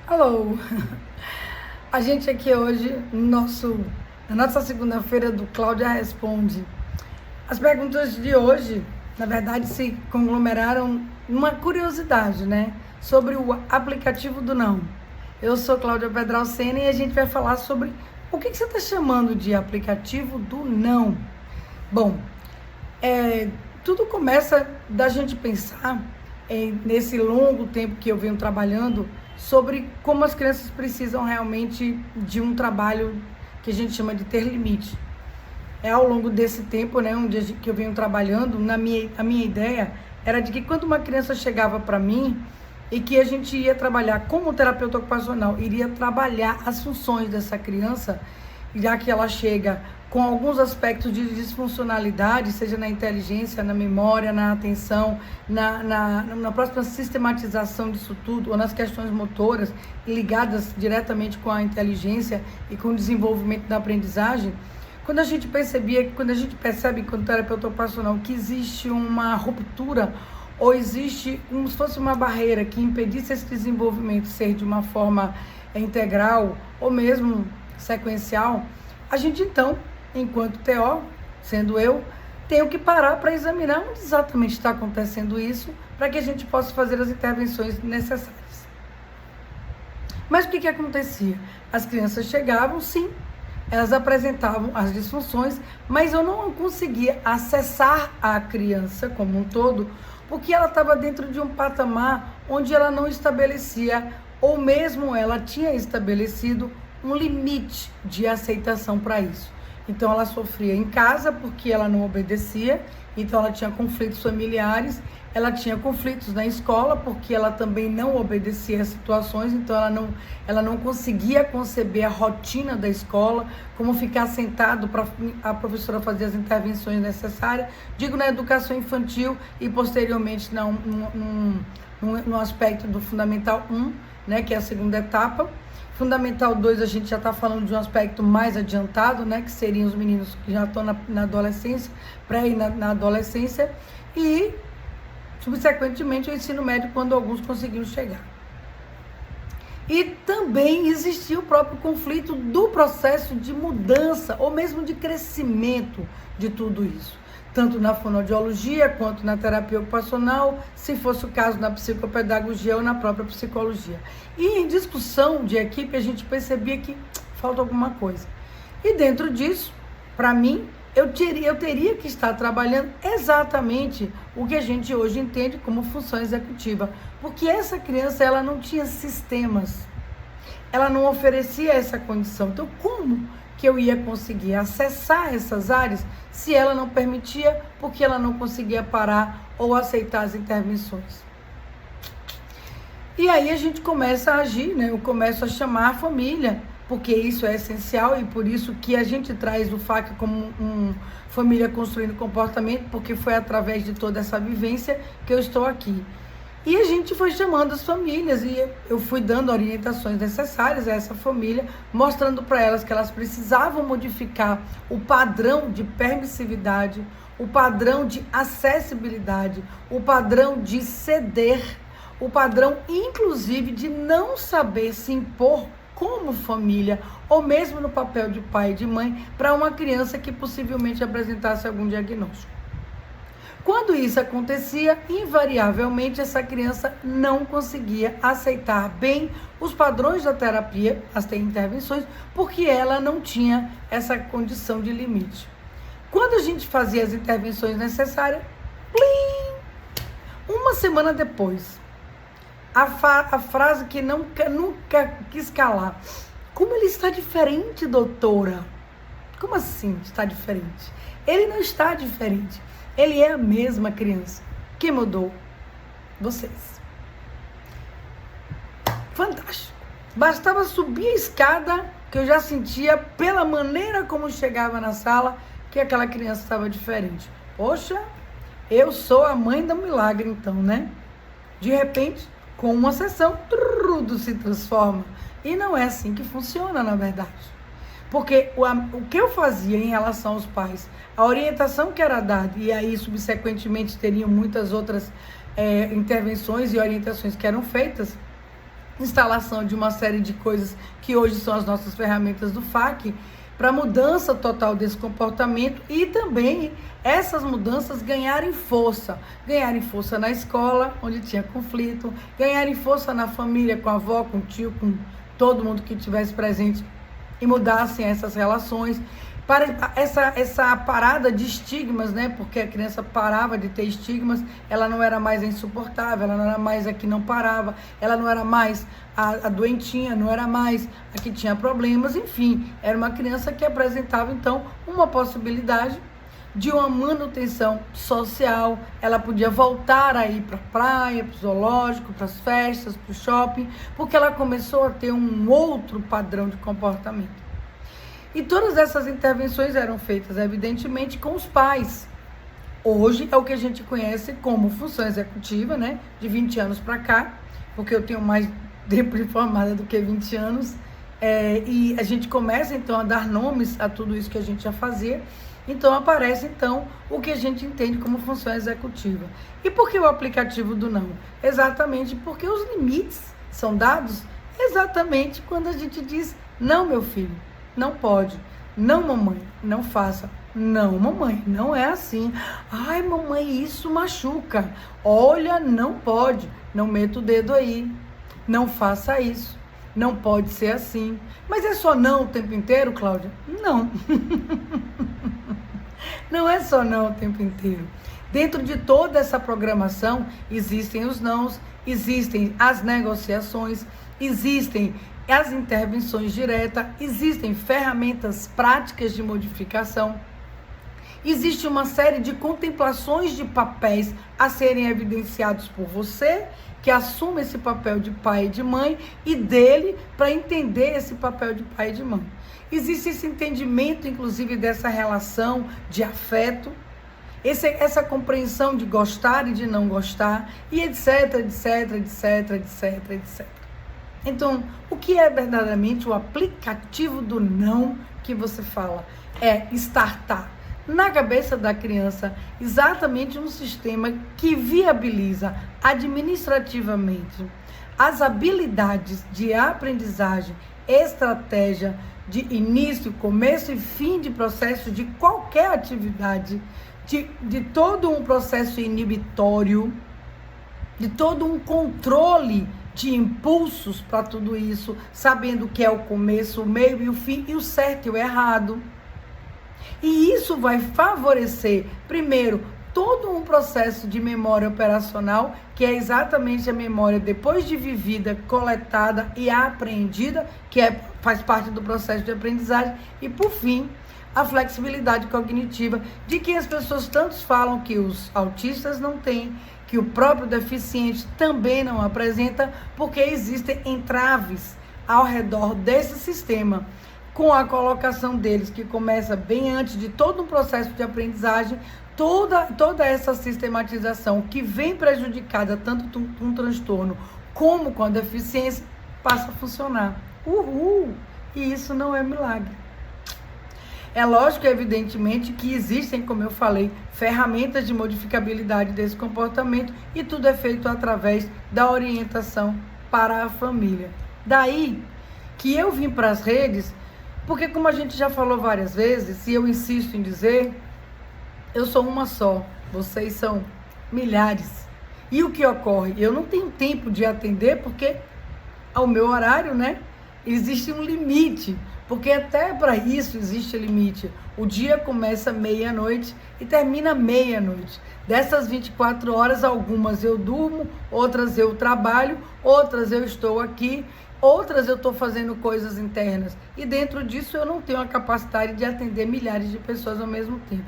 Alô! A gente aqui hoje, na nossa segunda-feira do Cláudia Responde. As perguntas de hoje, na verdade, se conglomeraram numa curiosidade, né? Sobre o aplicativo do não. Eu sou Cláudia Pedralcena e a gente vai falar sobre o que você está chamando de aplicativo do não. Bom, tudo começa da gente pensar nesse longo tempo que eu venho trabalhando sobre como as crianças precisam realmente de um trabalho que a gente chama de ter limite. Ao longo desse tempo, né, que eu venho trabalhando, a minha ideia era de que quando uma criança chegava para mim e que a gente ia trabalhar como terapeuta ocupacional, iria trabalhar as funções dessa criança, já que ela chega com alguns aspectos de disfuncionalidade, seja na inteligência, na memória, na atenção, na própria sistematização disso tudo, ou nas questões motoras ligadas diretamente com a inteligência e com o desenvolvimento da aprendizagem. Quando a gente percebe enquanto terapeuta ocupacional que existe uma ruptura ou existe como se fosse uma barreira que impedisse esse desenvolvimento ser de uma forma integral ou mesmo sequencial, a gente então, enquanto TO, sendo eu, tenho que parar para examinar onde exatamente está acontecendo isso, para que a gente possa fazer as intervenções necessárias. Mas o que acontecia? As crianças chegavam, sim, elas apresentavam as disfunções, mas eu não conseguia acessar a criança como um todo, porque ela estava dentro de um patamar onde ela não estabelecia, ou mesmo ela tinha estabelecido um limite de aceitação para isso. Então ela sofria em casa porque ela não obedecia, então ela tinha conflitos familiares, ela tinha conflitos na escola porque ela também não obedecia às situações, então ela não conseguia conceber a rotina da escola, como ficar sentado para a professora fazer as intervenções necessárias, digo na educação infantil e posteriormente no aspecto do Fundamental 1, né, que é a segunda etapa. Fundamental 2, a gente já está falando de um aspecto mais adiantado, né, que seriam os meninos que já estão na adolescência, para ir na adolescência, e, subsequentemente, o ensino médio, quando alguns conseguiram chegar. E também existia o próprio conflito do processo de mudança, ou mesmo de crescimento de tudo isso. Tanto na fonoaudiologia, quanto na terapia ocupacional, se fosse o caso na psicopedagogia ou na própria psicologia. E em discussão de equipe, a gente percebia que falta alguma coisa. E dentro disso, para mim, eu teria que estar trabalhando exatamente o que a gente hoje entende como função executiva. Porque essa criança, ela não tinha sistemas. Ela não oferecia essa condição. Então, como que eu ia conseguir acessar essas áreas se ela não permitia, porque ela não conseguia parar ou aceitar as intervenções? E aí a gente começa a agir, né? Eu começo a chamar a família, porque isso é essencial e por isso que a gente traz o FAC como família construindo comportamento, porque foi através de toda essa vivência que eu estou aqui. E a gente foi chamando as famílias e eu fui dando orientações necessárias a essa família, mostrando para elas que elas precisavam modificar o padrão de permissividade, o padrão de acessibilidade, o padrão de ceder, o padrão, inclusive, de não saber se impor como família, ou mesmo no papel de pai e de mãe, para uma criança que possivelmente apresentasse algum diagnóstico. Quando isso acontecia, invariavelmente essa criança não conseguia aceitar bem os padrões da terapia, as intervenções, porque ela não tinha essa condição de limite. Quando a gente fazia as intervenções necessárias, plim! Uma semana depois, a frase que nunca quis calar: como ele está diferente, doutora? Como assim está diferente? Ele não está diferente. Ele é a mesma criança. Quem mudou? Vocês. Fantástico. Bastava subir a escada que eu já sentia, pela maneira como chegava na sala, que aquela criança estava diferente. Poxa, eu sou a mãe do milagre então, né? De repente, com uma sessão, tudo se transforma. E não é assim que funciona, na verdade. Porque o que eu fazia em relação aos pais, a orientação que era dada, e aí subsequentemente teriam muitas outras intervenções e orientações que eram feitas, instalação de uma série de coisas que hoje são as nossas ferramentas do FAQ, para mudança total desse comportamento e também essas mudanças ganharem força na escola, onde tinha conflito, ganharem força na família, com a avó, com o tio, com todo mundo que estivesse presente e mudassem essas relações, para essa parada de estigmas, né? Porque a criança parava de ter estigmas, ela não era mais a insuportável, ela não era mais a que não parava, ela não era mais a doentinha, não era mais a que tinha problemas, enfim, era uma criança que apresentava, então, uma possibilidade de uma manutenção social. Ela podia voltar a ir para a praia, para o zoológico, para as festas, para o shopping, porque ela começou a ter um outro padrão de comportamento. E todas essas intervenções eram feitas, evidentemente, com os pais. Hoje é o que a gente conhece como função executiva, né? De 20 anos para cá, porque eu tenho mais tempo de formada do que 20 anos. E a gente começa, então, a dar nomes a tudo isso que a gente já fazia. Então, aparece, então, o que a gente entende como função executiva. E por que o aplicativo do não? Exatamente porque os limites são dados exatamente quando a gente diz, não, meu filho, não pode. Não, mamãe, não faça. Não, mamãe, não é assim. Ai, mamãe, isso machuca. Olha, não pode. Não meta o dedo aí. Não faça isso. Não pode ser assim. Mas é só não o tempo inteiro, Cláudia? Não. Não é só não o tempo inteiro. Dentro de toda essa programação, existem os nãos, existem as negociações, existem as intervenções diretas, existem ferramentas práticas de modificação, existe uma série de contemplações de papéis a serem evidenciados por você, que assume esse papel de pai e de mãe, e dele para entender esse papel de pai e de mãe. Existe esse entendimento, inclusive, dessa relação de afeto, essa compreensão de gostar e de não gostar, e etc, etc, etc, etc, etc. Então, o que é verdadeiramente o aplicativo do não que você fala? É startar na cabeça da criança exatamente um sistema que viabiliza administrativamente as habilidades de aprendizagem, estratégia de início, começo e fim de processo de qualquer atividade, de todo um processo inibitório, de todo um controle de impulsos para tudo isso, sabendo o que é o começo, o meio e o fim, e o certo e o errado. E isso vai favorecer, primeiro, todo um processo de memória operacional, que é exatamente a memória depois de vivida, coletada e apreendida, que faz parte do processo de aprendizagem, e por fim, a flexibilidade cognitiva, de que as pessoas tantos falam que os autistas não têm, que o próprio deficiente também não apresenta, porque existem entraves ao redor desse sistema, com a colocação deles, que começa bem antes de todo um processo de aprendizagem, toda essa sistematização que vem prejudicada tanto com o transtorno como com a deficiência, passa a funcionar. Uhul! E isso não é milagre. É lógico, evidentemente, que existem, como eu falei, ferramentas de modificabilidade desse comportamento, e tudo é feito através da orientação para a família. Daí que eu vim para as redes, porque como a gente já falou várias vezes, e eu insisto em dizer, eu sou uma só, vocês são milhares. E o que ocorre? Eu não tenho tempo de atender, porque ao meu horário, né, existe um limite. Porque até para isso existe limite. O dia começa meia-noite e termina meia-noite. Dessas 24 horas, algumas eu durmo, outras eu trabalho, outras eu estou aqui, outras eu estou fazendo coisas internas. E dentro disso eu não tenho a capacidade de atender milhares de pessoas ao mesmo tempo.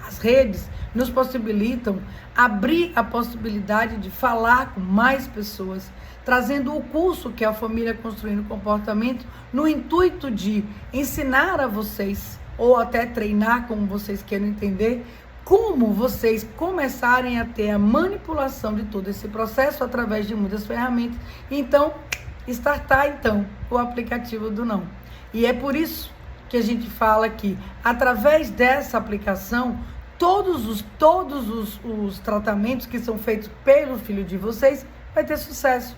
As redes nos possibilitam abrir a possibilidade de falar com mais pessoas, trazendo o curso que é a Família Construindo Comportamento, no intuito de ensinar a vocês, ou até treinar, como vocês queiram entender, como vocês começarem a ter a manipulação de todo esse processo através de muitas ferramentas. Então, startar então o aplicativo do não. E é por isso que a gente fala que, através dessa aplicação, todos os tratamentos que são feitos pelo filho de vocês vai ter sucesso.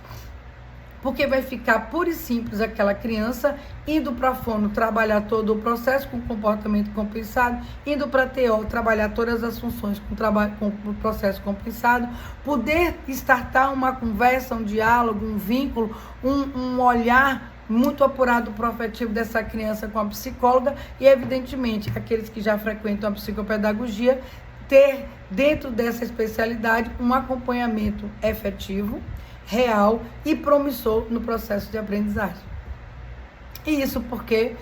porque vai ficar pura e simples aquela criança indo para a fono trabalhar todo o processo com comportamento compensado, indo para a TO trabalhar todas as funções com o processo compensado, poder startar uma conversa, um diálogo, um vínculo, um olhar muito apurado profetivo dessa criança com a psicóloga e, evidentemente, aqueles que já frequentam a psicopedagogia, ter dentro dessa especialidade um acompanhamento efetivo, real e promissor no processo de aprendizagem. E isso porque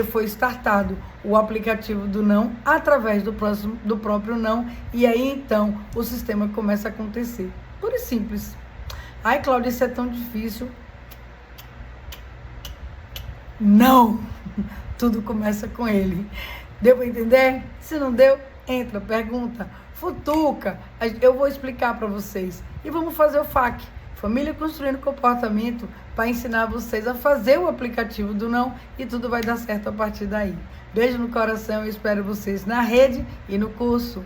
foi startado o aplicativo do não através do próprio não, e aí então o sistema começa a acontecer. Puro e simples. Ai, Cláudia, isso é tão difícil. Não! Tudo começa com ele. Deu para entender? Se não deu, entra, pergunta, futuca. Eu vou explicar para vocês. E vamos fazer o FAQ. Família Construindo Comportamento, para ensinar vocês a fazer o aplicativo do não, e tudo vai dar certo a partir daí. Beijo no coração e espero vocês na rede e no curso.